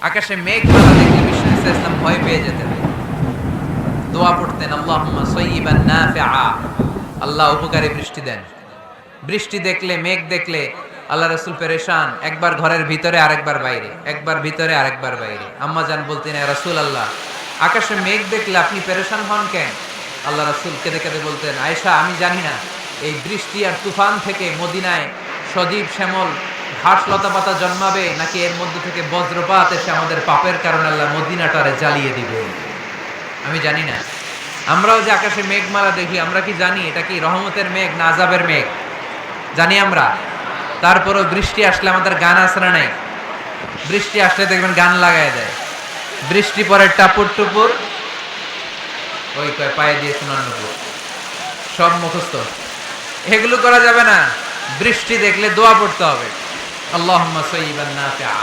আকাশে মেঘ মালা দেখলে বিষ্ণু ইসলাম ভয় পেয়ে যেতেন, দোয়া পড়তেন, আল্লাহুম্মা সাইয়্যিবান নাফিআ, আল্লাহ উপকারী বৃষ্টি দেন। বৃষ্টি দেখলে, মেঘ দেখলে আল্লাহ রাসূল পেরেশান, একবার ঘরের ভিতরে আরেকবার বাইরে, একবার ভিতরে আরেকবার বাইরে। আম্মা জান বলতেন, ইয়া রাসূলুল্লাহ, আকাশে মেঘ দেখলে আপনি পেরেশান হন কেন? আল্লাহ রাসূল কেঁদে কেঁদে বলতেন, আয়েশা, আমি জানি না এই বৃষ্টি আর তুফান থেকে মদিনায় সজীব শ্যামল ঘাস লতা পাতা জন্মাবে, নাকি এর মধ্যে থেকে বজ্রপাত এসে আমাদের পাপের কারণে আল্লাহ মদিনাটারে জ্বালিয়ে দিবে, আমি জানি না। আমরাও যে আকাশে মেঘমালা দেখি, আমরা কি জানি এটা কি রহমতের মেঘ না আযাবের মেঘ? জানি আমরা। তারপরও বৃষ্টি আসলে আমাদের গান আসরা নাই। বৃষ্টি আসলে দেখবেন গান লাগায় দেয়। বৃষ্টি পরে টাপুর টুপুর, ওই কয় পায়ে দিয়ে সুনান্নপুর, সব মুখস্থ। এগুলো করা যাবে না। বৃষ্টি দেখলে দোয়া পড়তে হবে, আল্লাহুম্মা সাইয়্যিবান নাফিআ।